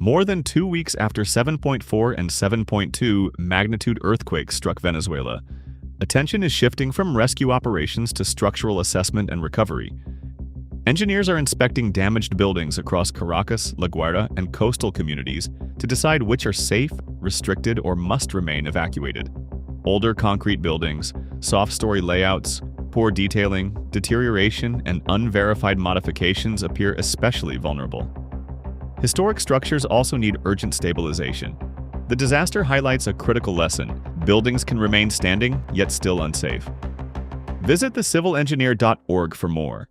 More than 2 weeks after 7.4 and 7.2 magnitude earthquakes struck Venezuela, attention is shifting from rescue operations to structural assessment and recovery. Engineers are inspecting damaged buildings across Caracas, La Guaira, and coastal communities to decide which are safe, restricted, or must remain evacuated. Older concrete buildings, soft-story layouts, poor detailing, deterioration, and unverified modifications appear especially vulnerable. Historic structures also need urgent stabilization. The disaster highlights a critical lesson: buildings can remain standing, yet still unsafe. Visit thecivilengineer.org for more.